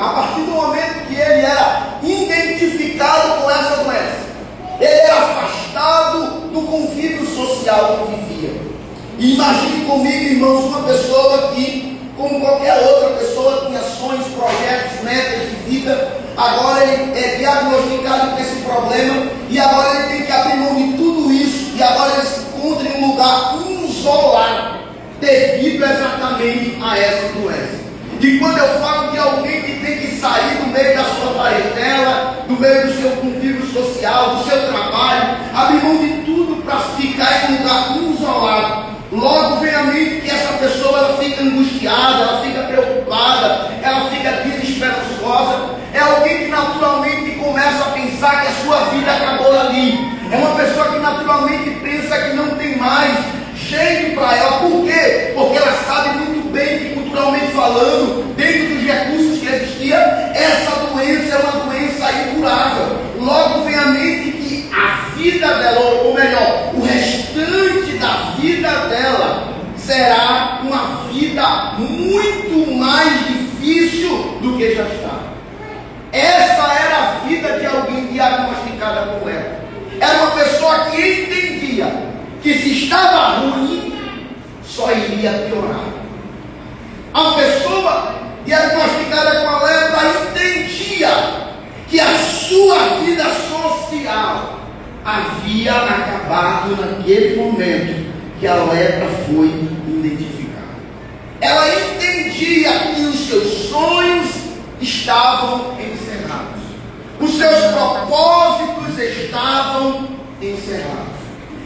A partir do momento que ele era identificado com essa doença, ele era afastado do convívio social que vivia. E imagine comigo, irmãos, uma pessoa que, como qualquer outra pessoa, tinha sonhos, projetos, metas de vida. Agora ele é diagnosticado com esse problema e agora ele tem que abrir mão de tudo isso e agora ele se encontra em um lugar isolado devido exatamente a essa doença. E quando eu falo de alguém que tem que sair do meio da sua parentela, do meio do seu convívio social, do seu trabalho, abrir mão de tudo para ficar em um lugar isolado, logo vem à mente que essa pessoa ela fica angustiada, ela fica preocupada, ela fica desesperançosa. É alguém que naturalmente começa a pensar que a sua vida acabou ali. É uma pessoa que naturalmente pensa que não tem mais jeito para ela. Por quê? Porque ela sabe muito bem que, culturalmente falando, dentro dos recursos que existia, essa doença é uma doença incurável. Logo vem à mente que a vida dela, ou melhor, o restante da vida dela será uma vida muito mais difícil do que já está. Essa era a vida de alguém diagnosticada com ela. Era uma pessoa que entendia que se estava ruim, só iria piorar. A pessoa diagnosticada com a lepra entendia que a sua vida social havia acabado naquele momento que a lepra foi identificada. Ela entendia que os seus sonhos estavam encerrados. Os seus propósitos estavam encerrados.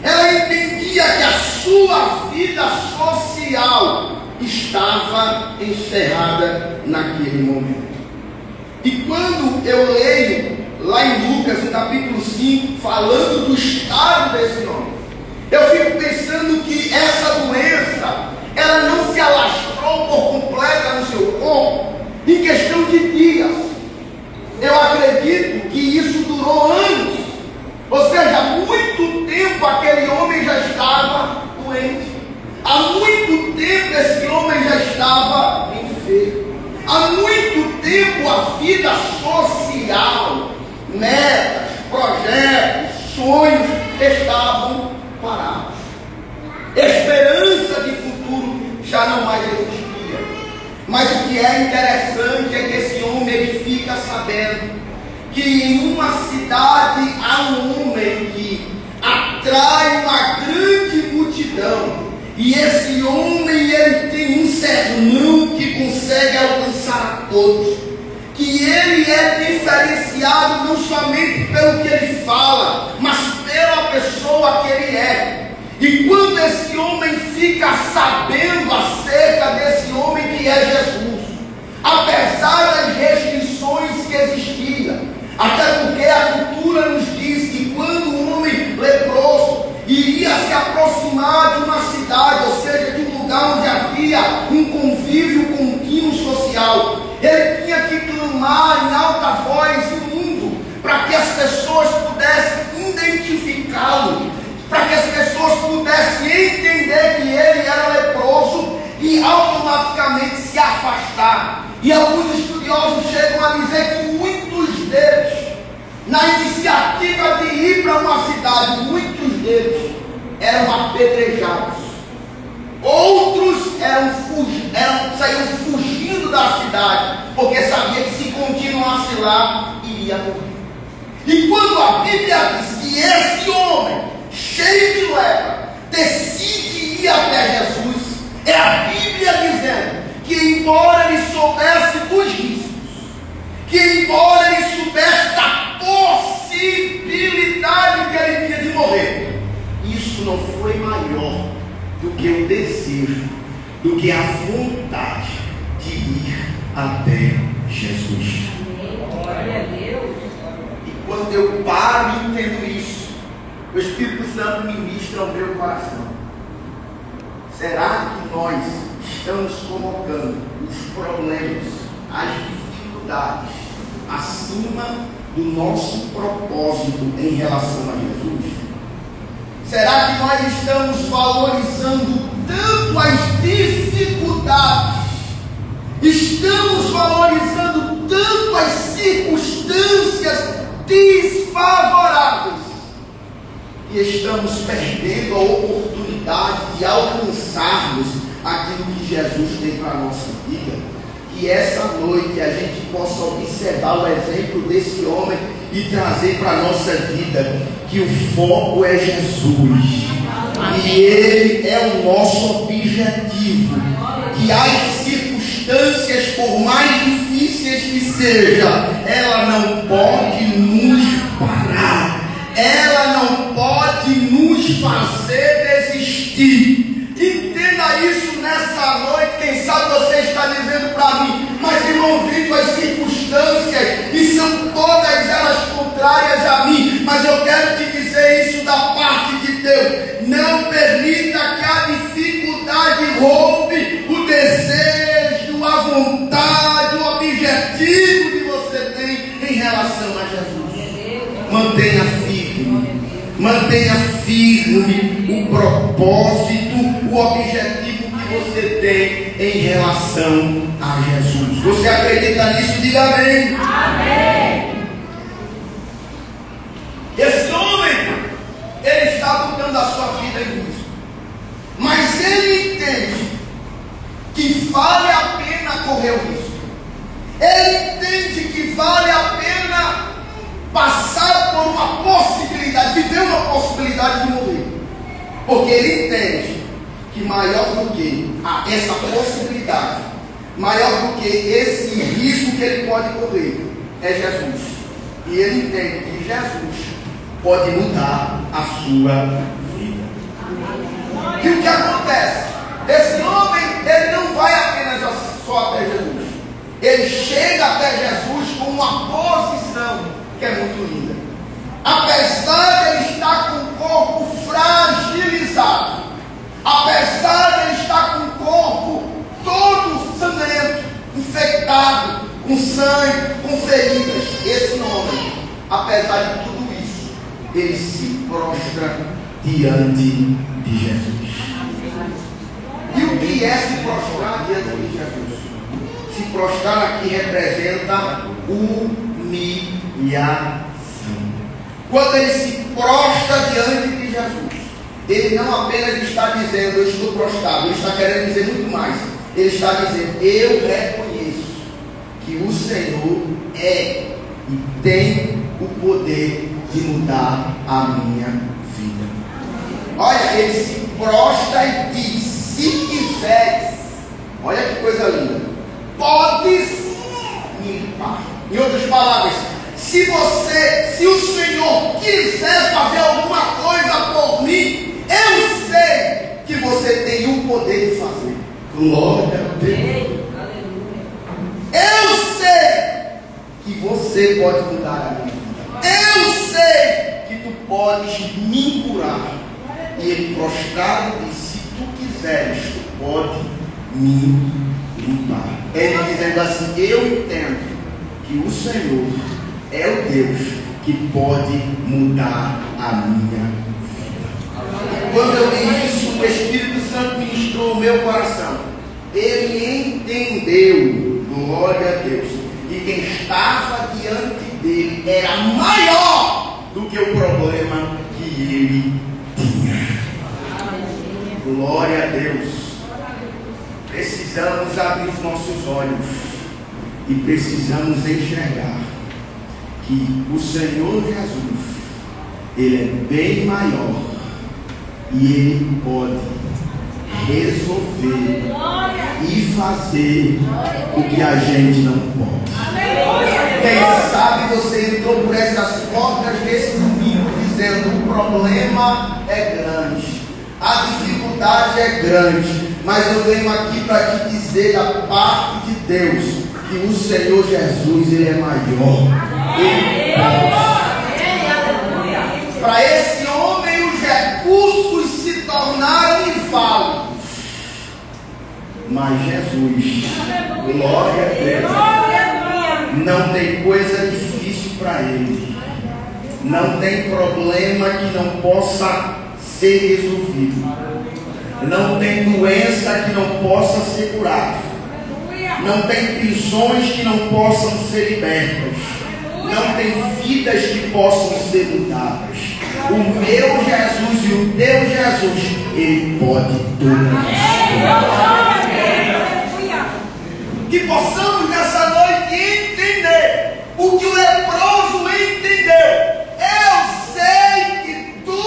Ela entendia que a sua vida social estava encerrada naquele momento. E quando eu leio lá em Lucas, no capítulo 5, falando do estado desse homem, eu fico pensando que essa doença, ela não se alastrou por completa no seu corpo em questão de dias. Eu acredito que isso durou anos. Ou seja, há muito tempo aquele homem já estava doente. Há muito tempo esse homem já estava enfermo. Há muito tempo a vida social, metas, projetos, sonhos estavam parados. Esperança de futuro já não mais existia. Mas o que é interessante é que esse homem ele fica sabendo que em uma cidade há um homem que atrai uma grande multidão. E esse homem ele tem um sermão que consegue alcançar a todos. Que ele é diferenciado não somente pelo que ele fala, mas pela pessoa que ele é. E quando esse homem fica sabendo acerca desse homem que é Jesus, apesar das restrições que existiam, até porque a cultura nos diz que quando um homem leproso iria se aproximar de uma cidade, ou seja, de um lugar onde havia um convívio contínuo social, ele tinha que clamar em alta voz o mundo, para que as pessoas pudessem identificá-lo, para que as pessoas pudessem entender que ele era leproso e automaticamente se afastar. E alguns estudiosos chegam a dizer que muitos deles, na iniciativa de ir para uma cidade, muitos deles eram apedrejados. Outros saíram fugindo da cidade, porque sabia que se continuasse lá, iria morrer. E quando a Bíblia diz que esse homem, cheio de lepra, decide ir até Jesus, é a Bíblia dizendo que embora ele soubesse dos riscos, que embora ele soubesse da possibilidade que ele tinha de morrer, isso não foi maior do que o desejo, do que a vontade de ir até Jesus. Glória a Deus. E quando eu paro e entendo isso, o Espírito Santo ministra ao meu coração. Será que nós estamos colocando os problemas, as dificuldades, acima do nosso propósito em relação a Jesus? Será que nós estamos valorizando tanto as dificuldades, estamos valorizando tanto que estamos perdendo a oportunidade de alcançarmos aquilo que Jesus tem para a nossa vida. Que essa noite a gente possa observar o exemplo desse homem e trazer para a nossa vida que o foco é Jesus. E Ele é o nosso objetivo. Que as circunstâncias, por mais difíceis que sejam, ela não pode nos parar. Ela não pode nos fazer desistir. Entenda isso nessa noite. Quem sabe você está dizendo para mim: mas irmão Vitor, as circunstâncias, e são todas elas contrárias a mim. Mas eu quero te dizer isso da parte de Deus: não permita que a dificuldade roube o desejo, a vontade, o objetivo que você tem em relação a Jesus. Mantenha firme o propósito, o objetivo que você tem em relação a Jesus. Você acredita nisso? Diga amém. Amém. Esse homem, ele está botando a sua vida em risco, mas ele entende que vale a pena correr o risco. Ele entende que vale a pena passar por uma possibilidade, viver uma possibilidade de morrer, porque ele entende que maior do que essa possibilidade, maior do que esse risco que ele pode correr, é Jesus. E ele entende que Jesus pode mudar a sua vida. E o que acontece? Esse homem, ele não vai apenas só até Jesus. Ele chega até Jesus com uma posição que é muito linda. Apesar de ele estar com o corpo fragilizado, apesar de ele estar com o corpo todo sangrento, infectado, com sangue, com feridas, esse homem, apesar de tudo isso, ele se prostra diante de Jesus. E o que é se prostrar diante de Jesus? Se prostrar aqui representa humilhação. Quando ele se prostra diante de Jesus, ele não apenas está dizendo: eu estou prostrado, ele está querendo dizer muito mais. Ele está dizendo: eu reconheço que o Senhor é e tem o poder de mudar a minha vida. Olha, ele se prostra e diz: se quiseres, olha que coisa linda, podes me limpar. Em outras palavras, se o Senhor quiser fazer alguma coisa por mim, eu sei que você tem o poder de fazer. Glória a Deus. Eu sei que você pode mudar a minha vida. Eu sei que tu podes me curar. E ele prostrado disse: se tu quiseres, tu pode me limpar. Ele dizendo assim: eu entendo que o Senhor é o Deus que pode mudar a minha vida. E quando eu li isso, o Espírito Santo ministrou o meu coração. Ele entendeu, glória a Deus, que quem estava diante dele era maior do que o problema que ele tinha. Glória a Deus. Precisamos abrir os nossos olhos e precisamos enxergar que o Senhor Jesus, Ele é bem maior e Ele pode resolver e fazer o que a gente não pode. Quem sabe você entrou por essas portas desse domingo dizendo: o problema é grande, a dificuldade é grande, mas eu venho aqui para te dizer da parte de Deus que o Senhor Jesus, Ele é maior. Ele pode. Para esse homem os recursos se tornaram inválidos, mas Jesus, glória a Deus, não tem coisa difícil para Ele, não tem problema que não possa ser resolvido, não tem doença que não possa ser curada, não tem prisões que não possam ser libertas, não tem vidas que possam ser mudadas. O meu Jesus e o teu Jesus, Ele pode tudo. Que possamos nessa noite entender o que o leproso entendeu. Eu sei que tu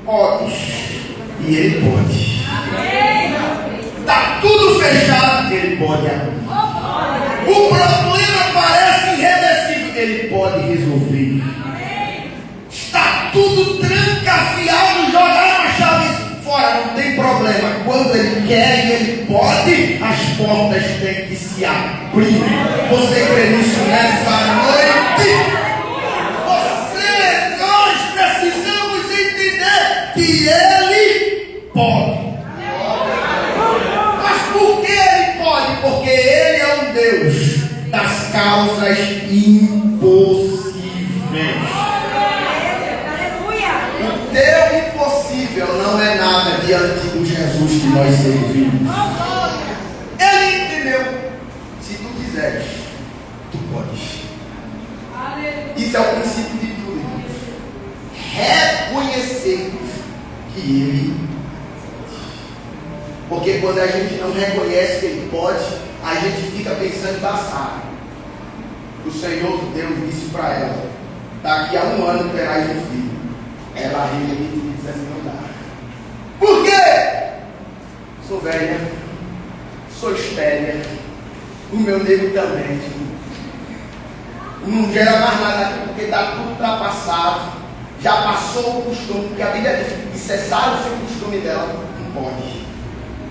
podes. E Ele pode. Está tudo fechado, Ele pode abrir. O problema parece irreversível, Ele pode resolver. Está tudo trancafiado, jogar a chave fora, não tem problema. Quando Ele quer e Ele pode, as portas têm que se abrir. Você crê nisso nessa noite? Nós precisamos entender que Ele pode. Mas por que Ele pode? Porque Ele é um Deus das causas impossíveis. O teu impossível não é nada diante do Jesus que nós servimos. Ele entendeu. Se tu quiseres, tu podes. Isso é o princípio de tudo, irmãos. Reconhecermos que Ele pode. Porque quando a gente não reconhece que Ele pode, a gente fica pensando em passar. O Senhor Deus disse para ela: daqui a 1 ano terás um filho. Ela riu e disse assim: não dá. Por quê? Sou velha, sou estéril, o meu nego também. Não gera mais nada aqui porque está tudo ultrapassado. Já passou o costume, porque a Bíblia diz que cessaram-se o costume dela. Não pode,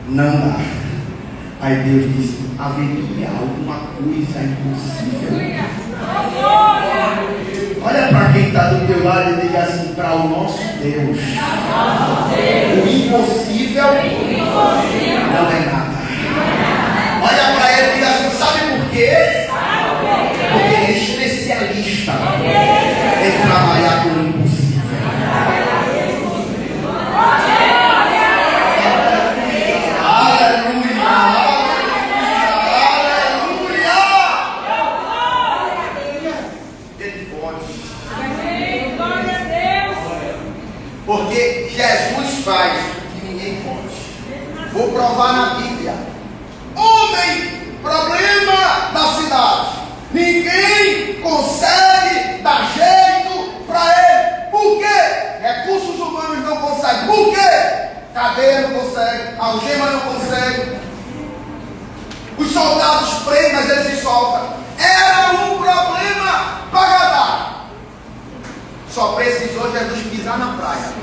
não dá. Aí Deus disse: haveria alguma coisa impossível? Olha para quem está do teu lado e diga assim: para o nosso Deus, o impossível não é nada. Olha para ele e diga assim: sabe por quê? Porque ele é especialista em trabalhar com o impossível. Porque Jesus faz o que ninguém pode. Vou provar na Bíblia. Homem, problema da cidade. Ninguém consegue dar jeito para ele. Por quê? Recursos humanos não conseguem. Por quê? Cadeia não consegue, algema não consegue. Os soldados prendem, mas eles se soltam. Era um problema pagadar. Só precisou Jesus pisar na praia.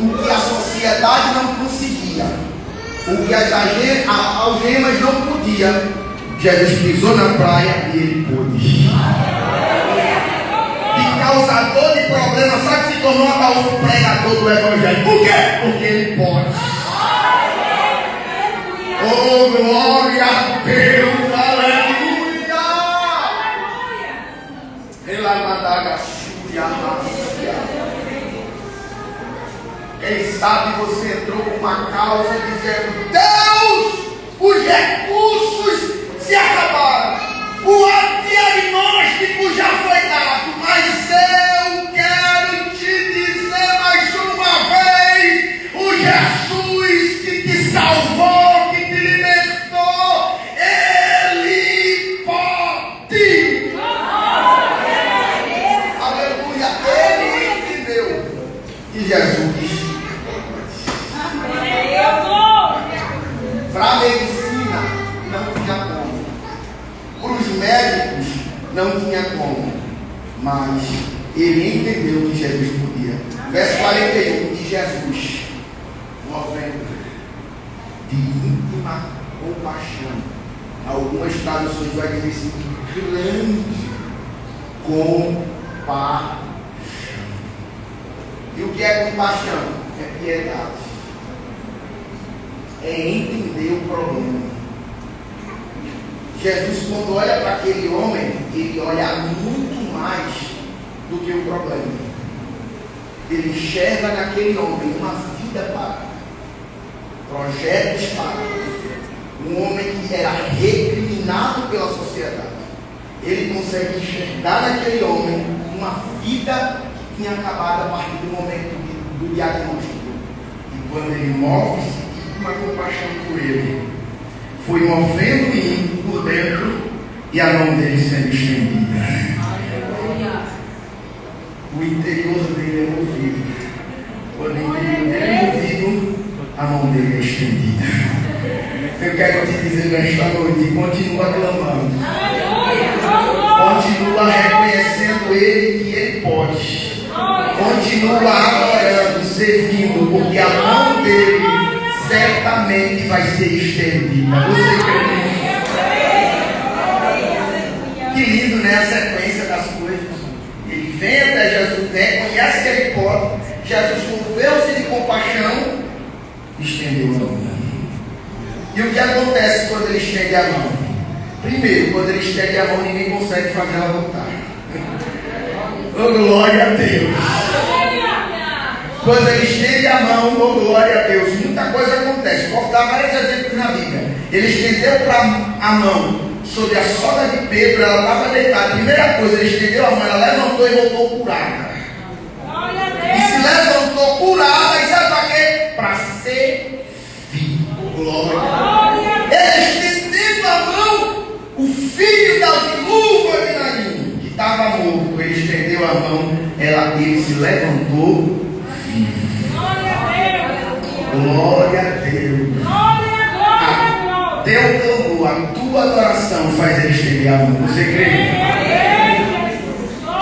O que a sociedade não conseguia, o que as algemas não podiam, Jesus pisou na praia e Ele pôde. De causador de problema, sabe que se tornou o pregador do Evangelho? Por quê? Porque Ele pode. Oh, glória a Deus, aleluia! Quem sabe você entrou com uma causa dizendo: Deus, os recursos se acabaram, o diagnóstico já foi dado, mas eu quero te dizer mais uma vez: o Jesus que te salvou, que te libertou, Ele pode. Aleluia! Ele entendeu que Jesus. Para a medicina não tinha como, para os médicos não tinha como, mas ele entendeu que Jesus podia. Verso 41, de Jesus, movendo de íntima compaixão. Algumas traduções vai dizer assim: grande compaixão. E o que é compaixão? É piedade. É entender o problema. Jesus, quando olha para aquele homem, ele olha muito mais do que o problema. Ele enxerga naquele homem uma vida para projetos para um homem que era recriminado pela sociedade. ele consegue enxergar naquele homem uma vida que tinha acabado a partir do momento do diagnóstico. E quando ele move-se, uma compaixão por ele, foi movendo por dentro e a mão dele sendo estendida. O interior dele é movido. Quando o interior dele é movido, a mão dele é estendida. Eu quero te dizer nesta noite, continua clamando. Continua reconhecendo ele que ele pode. Continua adorando, servindo, porque a mão dele certamente vai ser estendida. Você crê nisso? Que lindo, né? A sequência das coisas. Ele vem até Jesus, reconhece que ele pode. Jesus moveu-se de compaixão e estendeu a mão. E o que acontece quando ele estende a mão? Primeiro, quando ele estende a mão, ninguém consegue fazer ela voltar. Oh, glória a Deus! Quando ele estende a mão, oh, glória a Deus, muita coisa acontece. Posso dar vários exemplos na Bíblia. Ele estendeu a mão sobre a sogra de Pedro, ela estava deitada. Primeira coisa, ele estendeu a mão, ela levantou e voltou curada. E se levantou curada, e sabe para quê? Para ser filho. Glória. Ele estendendo a mão, o filho da viúva de Naim, que estava morto, ele estendeu a mão, ele se levantou vivo. Glória a Deus. Teu clamor, a tua adoração faz ele estender a mão. Você crê?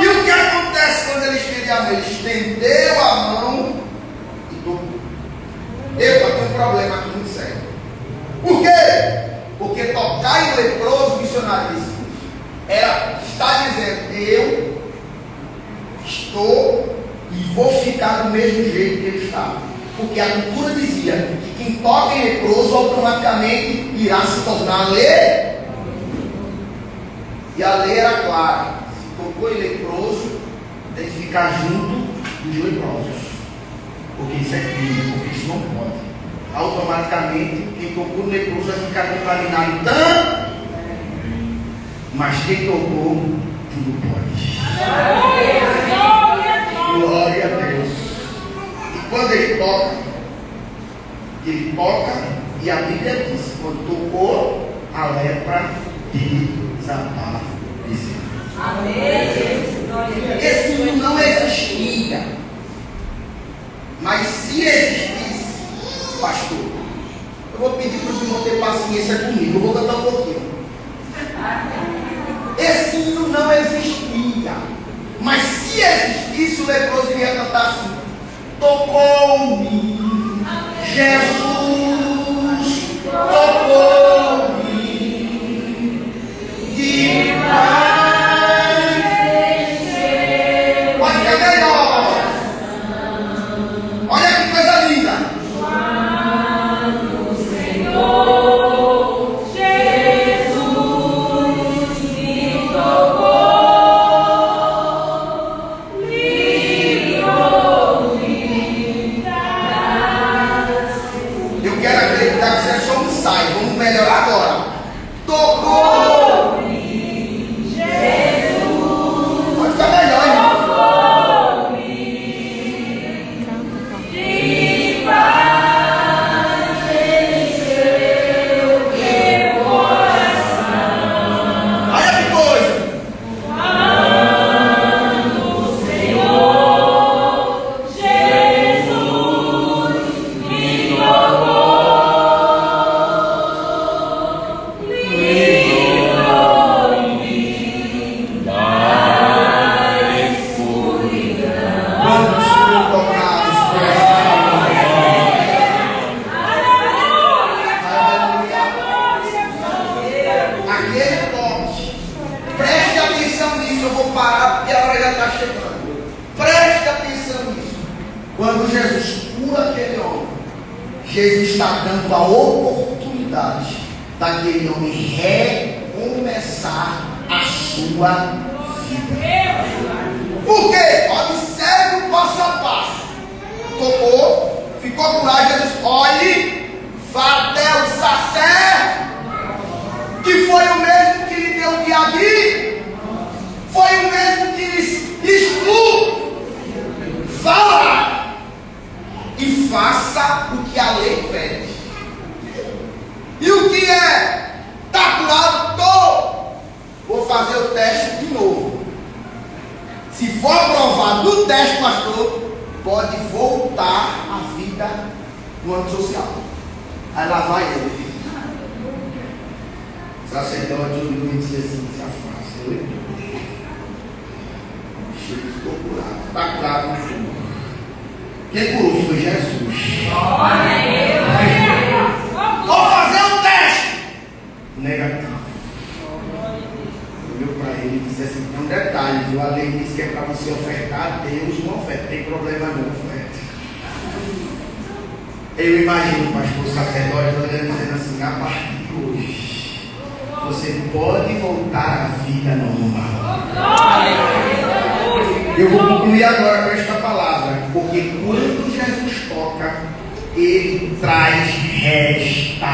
E o que acontece quando ele estende a mão? Ele estendeu a mão e tocou. Eu tenho um problema aqui muito sério. Por quê? Porque tocar em leproso, missionário disse, está dizendo, eu estou e vou ficar do mesmo jeito que ele estava. Porque a cultura dizia que quem toca em leproso automaticamente irá se tornar lei. E a lei era clara: se tocou em leproso, tem que ficar junto dos leprosos. Porque isso é crime, porque isso não pode. Automaticamente, quem tocou no leproso vai ficar contaminado tanto, mas quem tocou, tudo pode. Glória a Deus. Quando ele toca e a Bíblia diz, quando tocou, a lepra desapareceu. Esse não existia. Mas se existisse, pastor, eu vou pedir para os irmãos ter paciência comigo, eu vou cantar um pouquinho. Esse hino não existia. Mas se existisse, o leproso iria cantar assim: tocou-me, Jesus, tocou-me, de paz encheu. Pode ficar melhor. Olha que coisa linda. Quando o Senhor Jesus me tocou, vamos melhorar agora. Tocou-me, Jesus. Pode ficar melhor, irmão. Tocou-me, de paz encheu meu coração. Olha que coisa. Quando o Senhor Jesus me tocou, quando Jesus cura aquele homem, Jesus está dando a oportunidade daquele homem recomeçar a sua vida. Por quê? Observe o passo a passo. Tocou, ficou curado. Jesus, olhe, vá até o sacerdote, que foi o mesmo que lhe deu o diagnóstico. for aprovado no teste, pastor, pode voltar à vida no âmbito social. Aí lá vai ele. O sacerdote olhou e disse assim: se afasta. Estou curado. Está curado no fundo. Quem curou foi Jesus. Vou fazer um teste. Negativo. Olhou para ele e disse assim: tem um detalhe, viu? A lei diz que é para você ofertar a Deus uma oferta. Tem problema não, oferta. Eu imagino o pastor sacerdote olhando dizendo assim: a partir de hoje, você pode voltar à vida normal. Eu vou concluir agora com esta palavra, porque quando Jesus toca, ele traz restauração.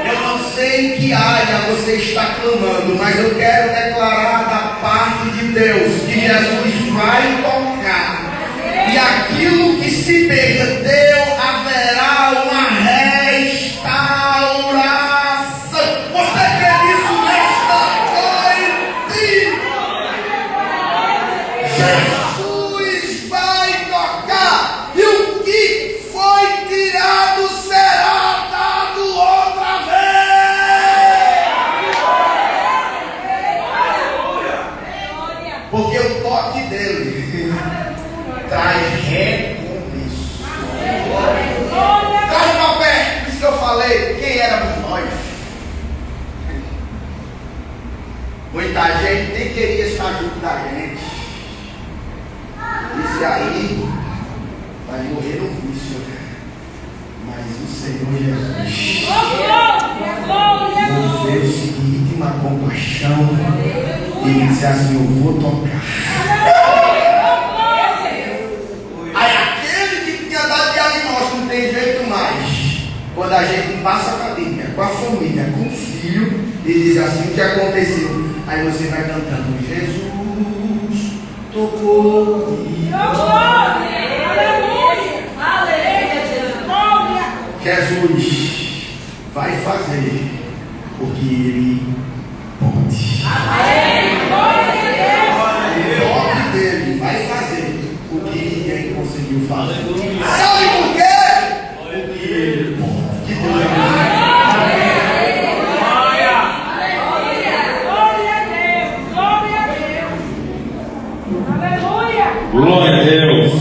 Eu não sei em que área você está clamando, mas eu quero declarar da parte de Deus que Jesus vai tocar, e aquilo que se perdeu haverá uma restauração. Você crê nisso nesta noite? Jesus vai tocar, e o que foi tirado será dado outra vez. Porque o toque dele traz recomeço. Traz para perto, por isso que eu falei, quem éramos nós? Muita gente nem queria estar junto da gente. Esse aí vai morrer no vício. Mas o Senhor Jesus moveu o seguinte, uma compaixão, e disse assim: eu vou tocar. Aí aquele que tinha dado diagnóstico não tem jeito mais. Quando a gente passa a cadeia com a família, com o filho, e diz assim: o que aconteceu? Aí você vai cantando: Jesus tocou-me. Jesus vai fazer o que Ele pode. O toque dele vai fazer o que ninguém conseguiu fazer. Sabe por quê? Porque Ele pode. Que Deus Glória a Deus.